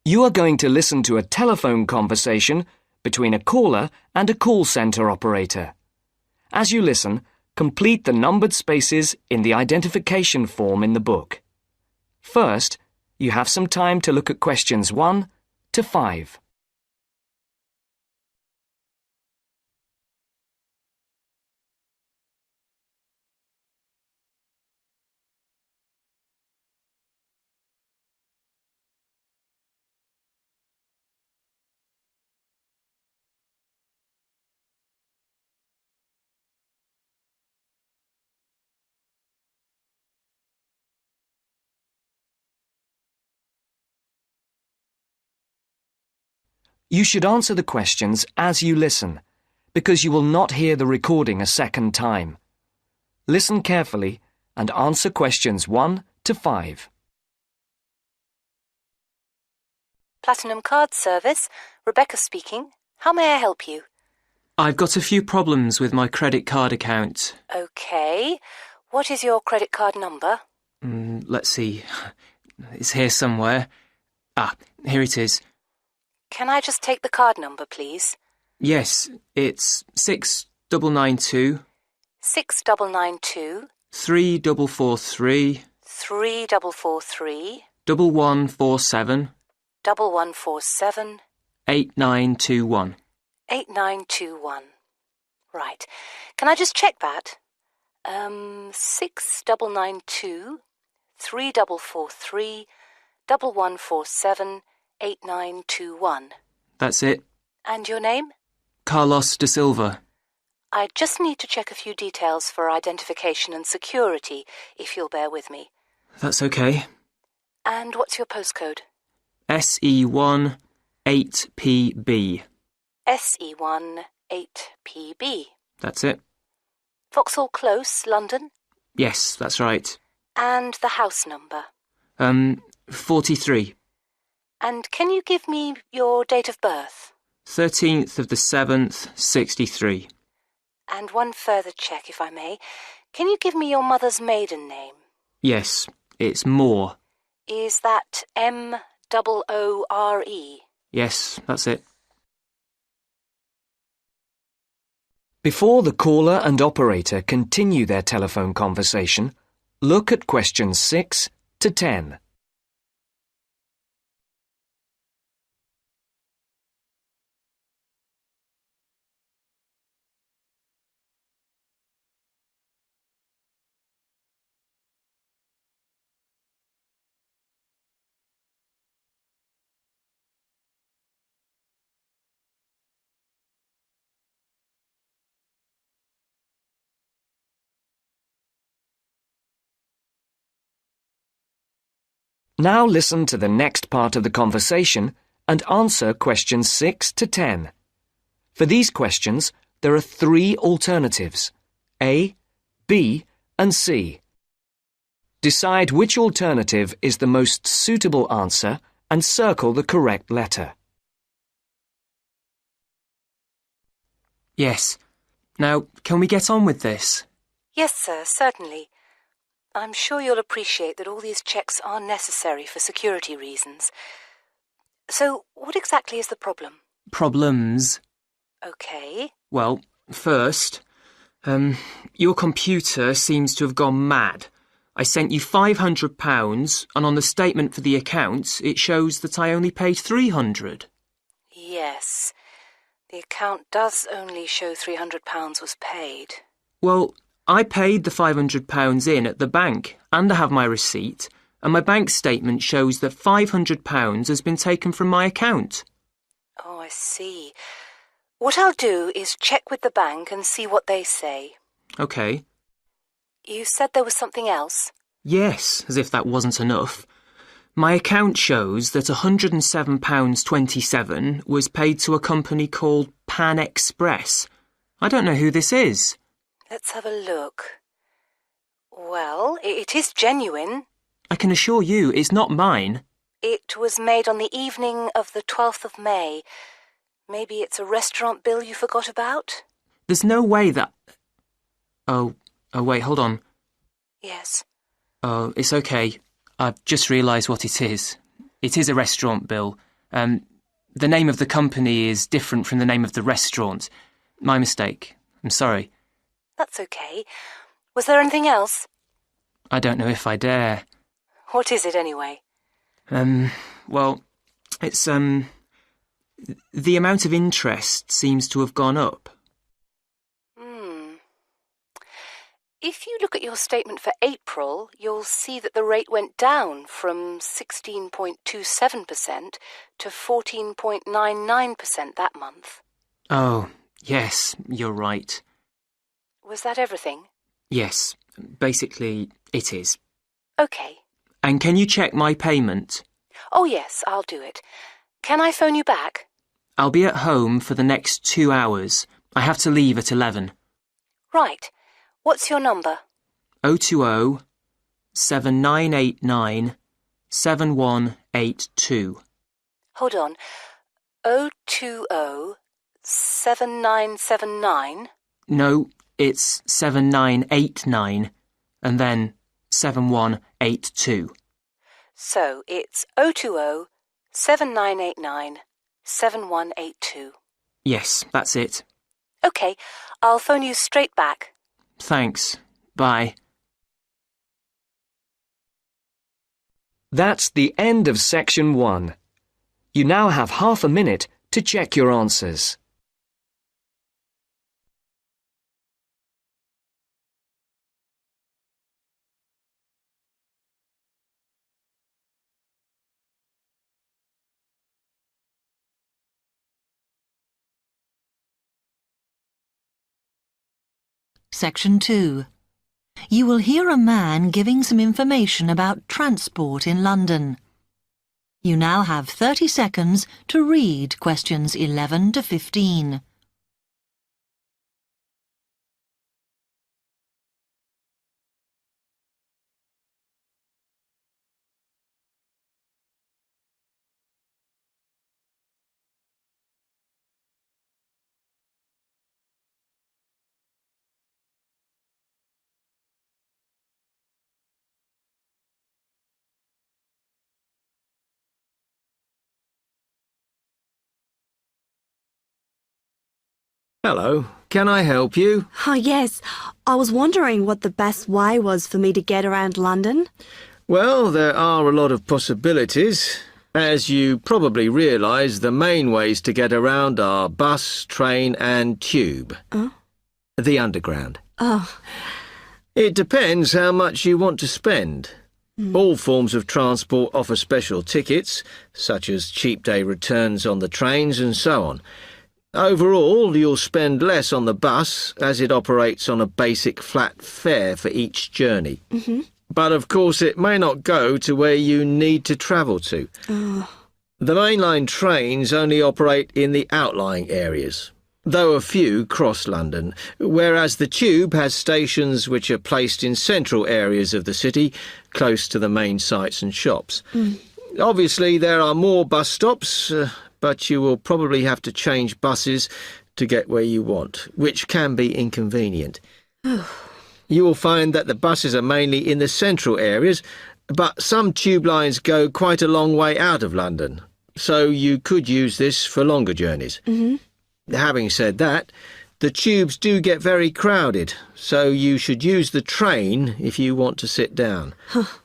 You are going to listen to a telephone conversation between a caller and a call centre operator. As you listen, complete the numbered spaces in the identification form in the book. First, you have some time to look at questions 1 to 5. You should answer the questions as you listen, because you will not hear the recording a second time. Listen carefully and answer questions 1 to 5. Platinum Card Service, Rebecca speaking. How may I help you? I've got a few problems with my credit card account. Okay. What is your credit card number? Let's see. It's here somewhere. Here it is. Can I just take the card number, please? Yes, it's 6992 6992 3443 3443 1147 1147 8921. 8921. Right. Can I just check that? 6992 3443 1147 8921. That's it. And your name? Carlos de Silva. I just need to check a few details for identification and security, if you'll bear with me. That's okay. And what's your postcode? SE1 8PB. SE1 8PB. That's it. Vauxhall Close, London? Yes, that's right. And the house number? 43. And can you give me your date of birth? 13th of the 7th, 63. And one further check, if I may. Can you give me your mother's maiden name? Yes, it's Moore. Is that M-O-O-R-E? Yes, that's it. Before the caller and operator continue their telephone conversation, look at questions 6 to 10. Now listen to the next part of the conversation and answer questions 6 to 10. For these questions, there are 3 alternatives: A, B, and C. Decide which alternative is the most suitable answer and circle the correct letter. Yes. Now, can we get on with this? Yes, sir, certainly. I'm sure you'll appreciate that all these checks are necessary for security reasons. So, what exactly is the problem? Problems? Okay. Well, first, your computer seems to have gone mad. I sent you £500 and on the statement for the account it shows that I only paid £300. Yes. The account does only show £300 was paid. Well, I paid the £500 in at the bank and I have my receipt, and my bank statement shows that £500 has been taken from my account. Oh, I see. What I'll do is check with the bank and see what they say. OK. You said there was something else? Yes, as if that wasn't enough. My account shows that £107.27 was paid to a company called Pan Express. I don't know who this is. Let's have a look. Well, it is genuine. I can assure you it's not mine. It was made on the evening of the 12th of May. Maybe it's a restaurant bill you forgot about? There's no way that... Oh, wait, hold on. Yes. Oh, it's okay. I've just realised what it is. It is a restaurant bill. The name of the company is different from the name of the restaurant. My mistake. I'm sorry. That's okay. Was there anything else? I don't know if I dare. What is it anyway? Well, it's, the amount of interest seems to have gone up. If you look at your statement for April, you'll see that the rate went down from 16.27% to 14.99% that month. Oh, yes, you're right. Was that everything? Yes, basically it is. Okay. And can you check my payment? Oh yes, I'll do it. Can I phone you back? I'll be at home for the next 2 hours. I have to leave at 11. Right. What's your number? 020 7989 7182. Hold on. 020 7979? No, it's 7989 and then 7182. So it's 020 7989 7182. Yes, that's it. Okay, I'll phone you straight back. Thanks. Bye. That's the end of section 1. You now have half a minute to check your answers. Section 2. You will hear a man giving some information about transport in London. You now have 30 seconds to read questions 11 to 15. Hello, can I help you? Oh, yes. I was wondering what the best way was for me to get around London. Well, there are a lot of possibilities. As you probably realise, the main ways to get around are bus, train and tube. Oh. The Underground. Oh. It depends how much you want to spend. All forms of transport offer special tickets, such as cheap day returns on the trains and so on. Overall, you'll spend less on the bus, as it operates on a basic flat fare for each journey. But of course it may not go to where you need to travel to. The mainline trains only operate in the outlying areas, though a few cross London, whereas the tube has stations which are placed in central areas of the city, close to the main sites and shops. Obviously there are more bus stops, but you will probably have to change buses to get where you want, which can be inconvenient. You will find that the buses are mainly in the central areas, but some tube lines go quite a long way out of London, so you could use this for longer journeys. Having said that, the tubes do get very crowded, so you should use the train if you want to sit down.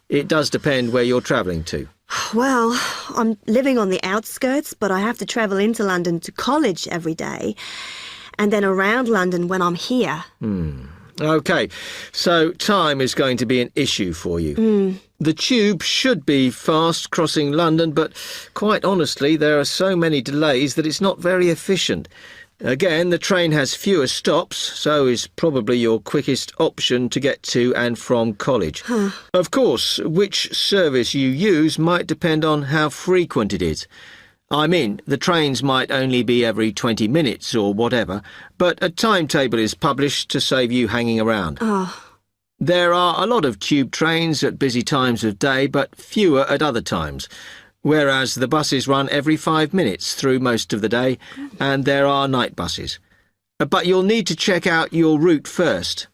It does depend where you're travelling to. Well, I'm living on the outskirts, but I have to travel into London to college every day, and then around London when I'm here. OK, so time is going to be an issue for you. The tube should be fast crossing London, but quite honestly, there are so many delays that it's not very efficient. Again, the train has fewer stops, so is probably your quickest option to get to and from college. Of course, which service you use might depend on how frequent it is. I mean, the trains might only be every 20 minutes or whatever, but a timetable is published to save you hanging around. There are a lot of tube trains at busy times of day, but fewer at other times, whereas the buses run every 5 minutes through most of the day, and there are night buses. But you'll need to check out your route first.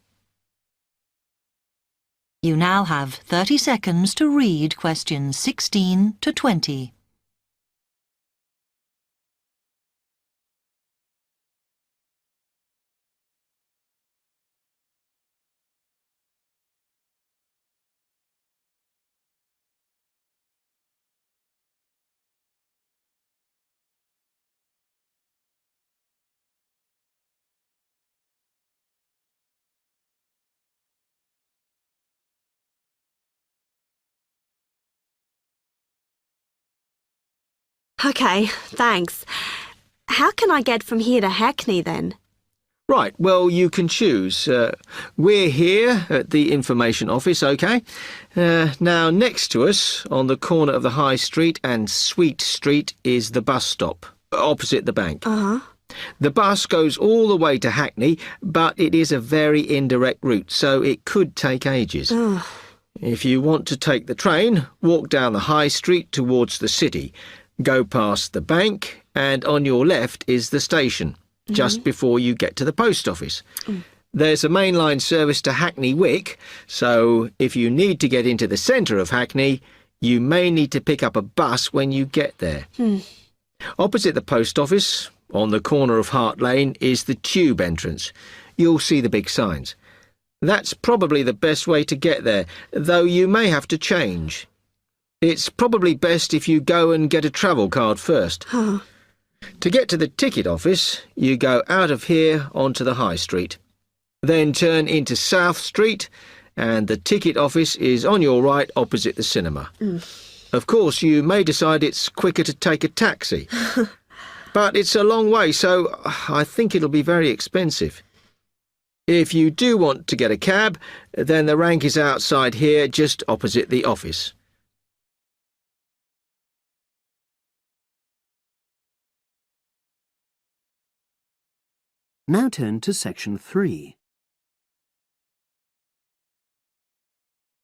You now have 30 seconds to read questions 16 to 20. OK, thanks. How can I get from here to Hackney then? Right, well, you can choose. We're here at the information office, OK? Now, next to us, on the corner of the High Street and Sweet Street, is the bus stop, opposite the bank. Uh-huh. The bus goes all the way to Hackney, but it is a very indirect route, so it could take ages. Ugh. If you want to take the train, walk down the High Street towards the city, go past the bank, and on your left is the station, just before you get to the post office. There's a mainline service to Hackney Wick, so if you need to get into the centre of Hackney, you may need to pick up a bus when you get there. Opposite the post office, on the corner of Hart Lane, is the tube entrance. You'll see the big signs. That's probably the best way to get there, though you may have to change. It's probably best if you go and get a travel card first. Oh. To get to the ticket office, you go out of here onto the High Street. Then turn into South Street, and the ticket office is on your right opposite the cinema. Of course, you may decide it's quicker to take a taxi. But it's a long way, so I think it'll be very expensive. If you do want to get a cab, then the rank is outside here, just opposite the office. Now turn to Section 3.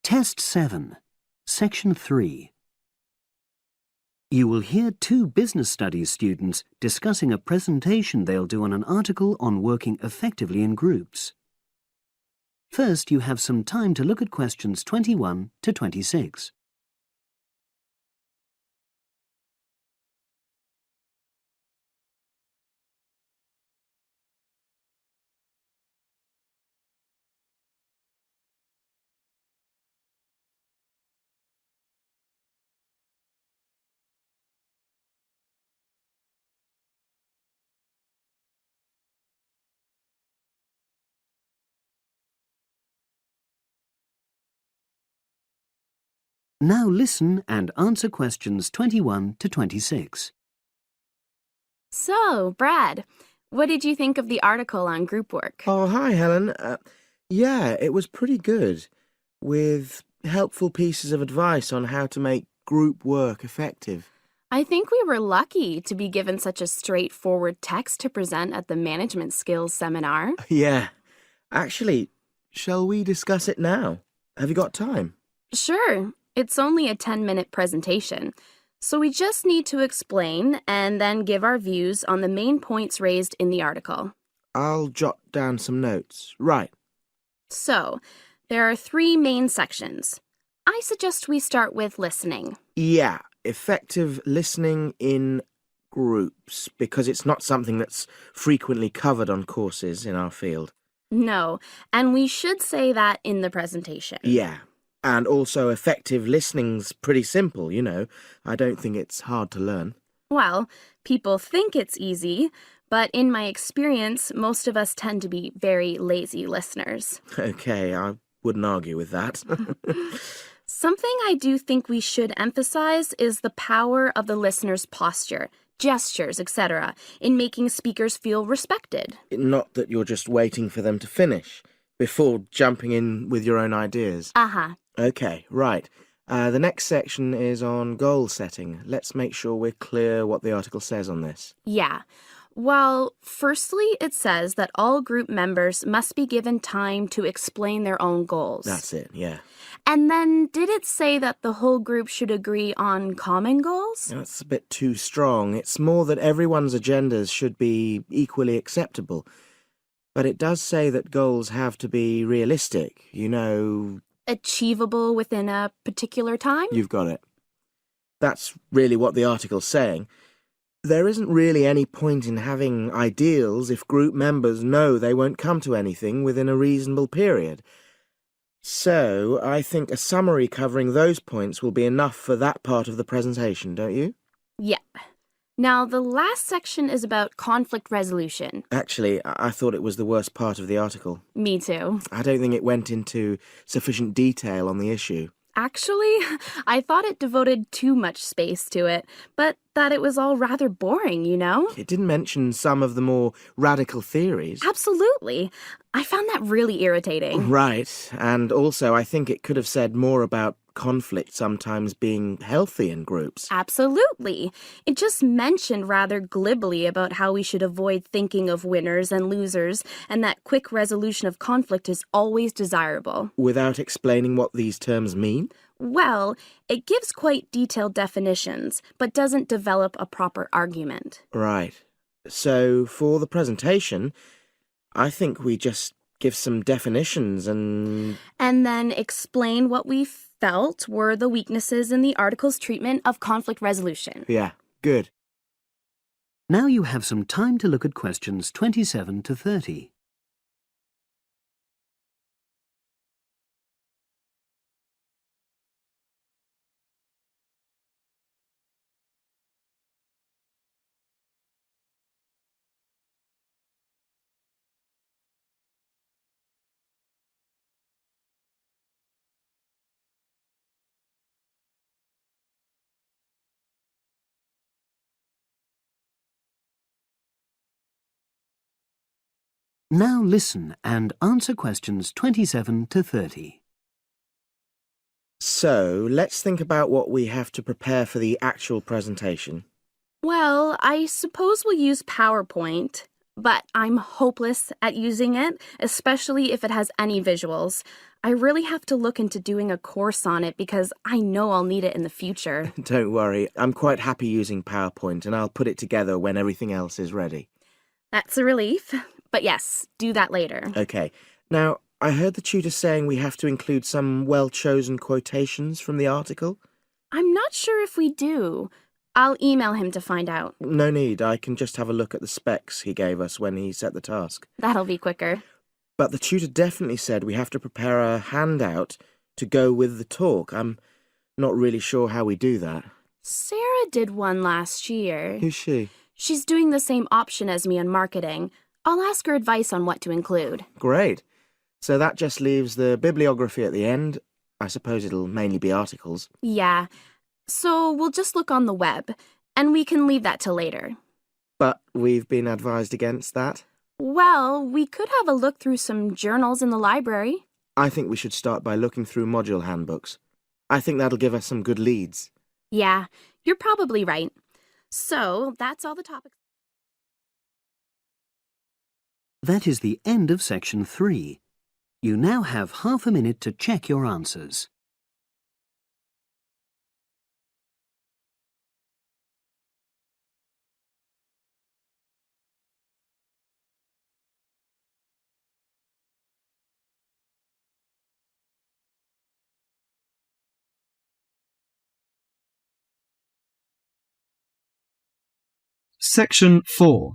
Test 7, Section 3. You will hear two business studies students discussing a presentation they'll do on an article on working effectively in groups. First, you have some time to look at questions 21 to 26. Now listen and answer questions 21 to 26. So, Brad, what did you think of the article on group work? Oh, hi, Helen. Yeah, it was pretty good, with helpful pieces of advice on how to make group work effective. I think we were lucky to be given such a straightforward text to present at the management skills seminar. Yeah. Actually, shall we discuss it now? Have you got time? Sure. It's only a 10-minute presentation, so we just need to explain and then give our views on the main points raised in the article. I'll jot down some notes. Right. So, there are 3 main sections. I suggest we start with listening. Yeah, effective listening in groups, because it's not something that's frequently covered on courses in our field. No, and we should say that in the presentation. Yeah. And also effective listening's pretty simple, you know. I don't think it's hard to learn. Well, people think it's easy, but in my experience, most of us tend to be very lazy listeners. Okay, I wouldn't argue with that. Something I do think we should emphasize is the power of the listener's posture, gestures, etc., in making speakers feel respected. Not that you're just waiting for them to finish before jumping in with your own ideas. Uh-huh. Okay, right. The next section is on goal setting. Let's make sure we're clear what the article says on this. Yeah. Well, firstly, it says that all group members must be given time to explain their own goals. That's it, yeah. And then did it say that the whole group should agree on common goals? That's a bit too strong. It's more that everyone's agendas should be equally acceptable. But it does say that goals have to be realistic, you know. Achievable within a particular time? You've got it. That's really what the article's saying. There isn't really any point in having ideals if group members know they won't come to anything within a reasonable period. So, I think a summary covering those points will be enough for that part of the presentation, don't you? Yeah. Now, the last section is about conflict resolution. Actually, I thought it was the worst part of the article. Me too. I don't think it went into sufficient detail on the issue. Actually, I thought it devoted too much space to it, but that it was all rather boring, you know? It didn't mention some of the more radical theories. Absolutely. I found that really irritating. Right, and also I think it could have said more about conflict sometimes being healthy in groups. Absolutely. It just mentioned rather glibly about how we should avoid thinking of winners and losers, and that quick resolution of conflict is always desirable. Without explaining what these terms mean? Well, it gives quite detailed definitions, but doesn't develop a proper argument. Right. So, for the presentation, I think we just give some definitions and then explain what we felt were the weaknesses in the article's treatment of conflict resolution. Yeah, good. Now you have some time to look at questions 27 to 30. Now listen and answer questions 27 to 30. So, let's think about what we have to prepare for the actual presentation. Well, I suppose we'll use PowerPoint, but I'm hopeless at using it, especially if it has any visuals. I really have to look into doing a course on it because I know I'll need it in the future. Don't worry, I'm quite happy using PowerPoint and I'll put it together when everything else is ready. That's a relief. But yes, do that later. Okay. Now, I heard the tutor saying we have to include some well-chosen quotations from the article. I'm not sure if we do. I'll email him to find out. No need, I can just have a look at the specs he gave us when he set the task. That'll be quicker. But the tutor definitely said we have to prepare a handout to go with the talk. I'm not really sure how we do that. Sarah did one last year. Who's she? She's doing the same option as me on marketing. I'll ask her advice on what to include. Great. So that just leaves the bibliography at the end. I suppose it'll mainly be articles. Yeah. So we'll just look on the web, and we can leave that till later. But we've been advised against that. Well, we could have a look through some journals in the library. I think we should start by looking through module handbooks. I think that'll give us some good leads. Yeah, you're probably right. So that's all the topics. That is the end of section 3. You now have half a minute to check your answers. Section 4.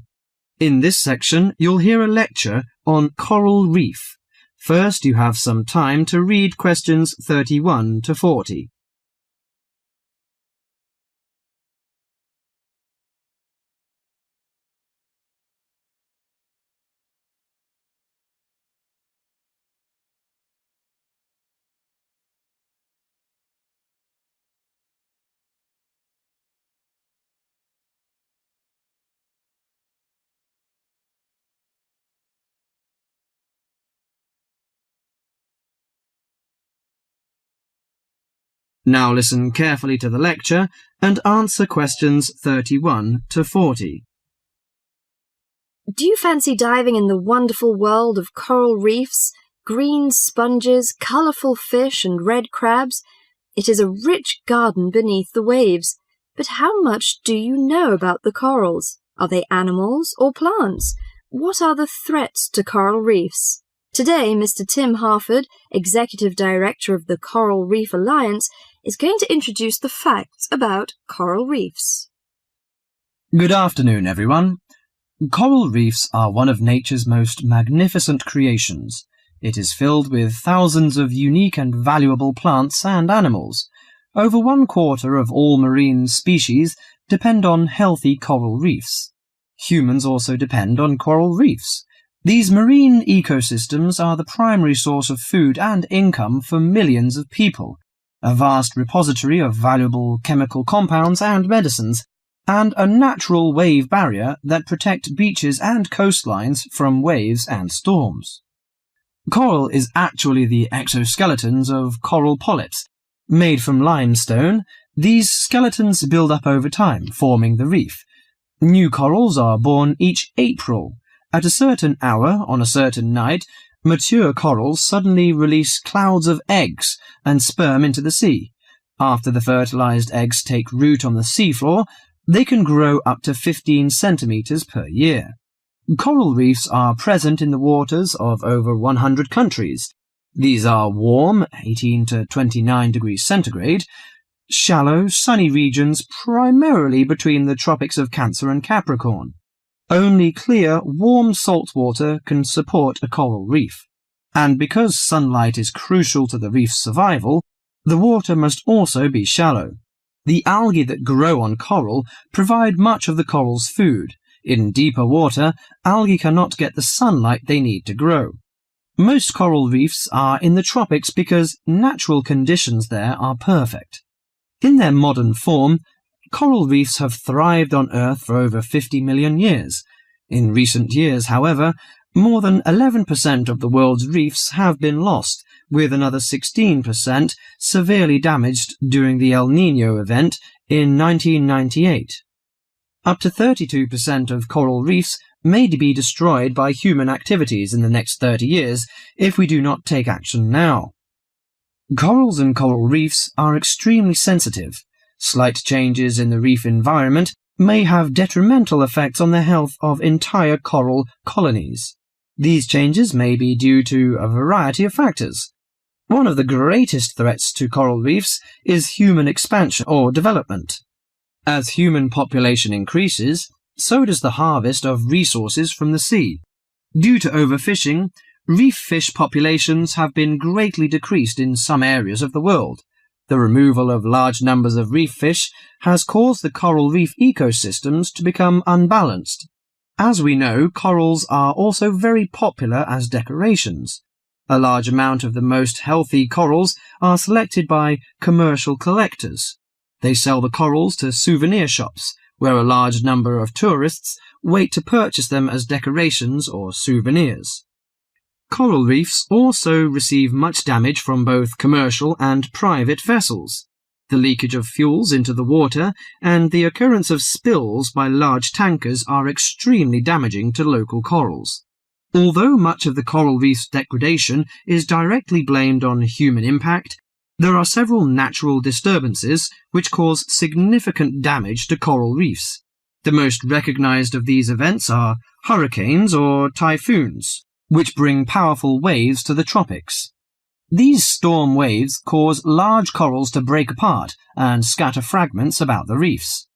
In this section, you'll hear a lecture on coral reef. First, you have some time to read questions 31 to 40. Now listen carefully to the lecture and answer questions 31 to 40. Do you fancy diving in the wonderful world of coral reefs, green sponges, colourful fish and red crabs? It is a rich garden beneath the waves. But how much do you know about the corals? Are they animals or plants? What are the threats to coral reefs? Today, Mr. Tim Harford, Executive Director of the Coral Reef Alliance, is going to introduce the facts about coral reefs. Good afternoon, everyone. Coral reefs are one of nature's most magnificent creations. It is filled with thousands of unique and valuable plants and animals. Over 1/4 of all marine species depend on healthy coral reefs. Humans also depend on coral reefs. These marine ecosystems are the primary source of food and income for millions of people. a vast repository of valuable chemical compounds and medicines, and a natural wave barrier that protect beaches and coastlines from waves and storms. Coral is actually the exoskeletons of coral polyps. Made from limestone, these skeletons build up over time, forming the reef. New corals are born each April. At a certain hour, on a certain night, mature corals suddenly release clouds of eggs and sperm into the sea. After the fertilized eggs take root on the seafloor, they can grow up to 15 centimeters per year. Coral reefs are present in the waters of over 100 countries. These are warm, 18 to 29 degrees centigrade, shallow, sunny regions primarily between the tropics of Cancer and Capricorn. Only clear, warm salt water can support a coral reef. And because sunlight is crucial to the reef's survival, the water must also be shallow. The algae that grow on coral provide much of the coral's food. In deeper water, algae cannot get the sunlight they need to grow. Most coral reefs are in the tropics because natural conditions there are perfect. In their modern form, coral reefs have thrived on Earth for over 50 million years. In recent years, however, more than 11% of the world's reefs have been lost, with another 16% severely damaged during the El Niño event in 1998. Up to 32% of coral reefs may be destroyed by human activities in the next 30 years if we do not take action now. Corals and coral reefs are extremely sensitive. Slight changes in the reef environment may have detrimental effects on the health of entire coral colonies. These changes may be due to a variety of factors. One of the greatest threats to coral reefs is human expansion or development. As human population increases, so does the harvest of resources from the sea. Due to overfishing, reef fish populations have been greatly decreased in some areas of the world. The removal of large numbers of reef fish has caused the coral reef ecosystems to become unbalanced. As we know, corals are also very popular as decorations. A large amount of the most healthy corals are selected by commercial collectors. They sell the corals to souvenir shops, where a large number of tourists wait to purchase them as decorations or souvenirs. Coral reefs also receive much damage from both commercial and private vessels. The leakage of fuels into the water and the occurrence of spills by large tankers are extremely damaging to local corals. Although much of the coral reef's degradation is directly blamed on human impact, there are several natural disturbances which cause significant damage to coral reefs. The most recognized of these events are hurricanes or typhoons, which bring powerful waves to the tropics. These storm waves cause large corals to break apart and scatter fragments about the reefs.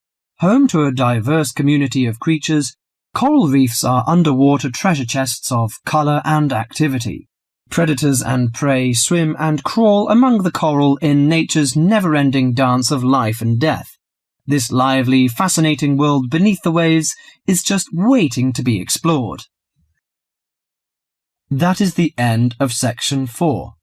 Home to a diverse community of creatures, coral reefs are underwater treasure chests of colour and activity. Predators and prey swim and crawl among the coral in nature's never-ending dance of life and death. This lively, fascinating world beneath the waves is just waiting to be explored. That is the end of section 4.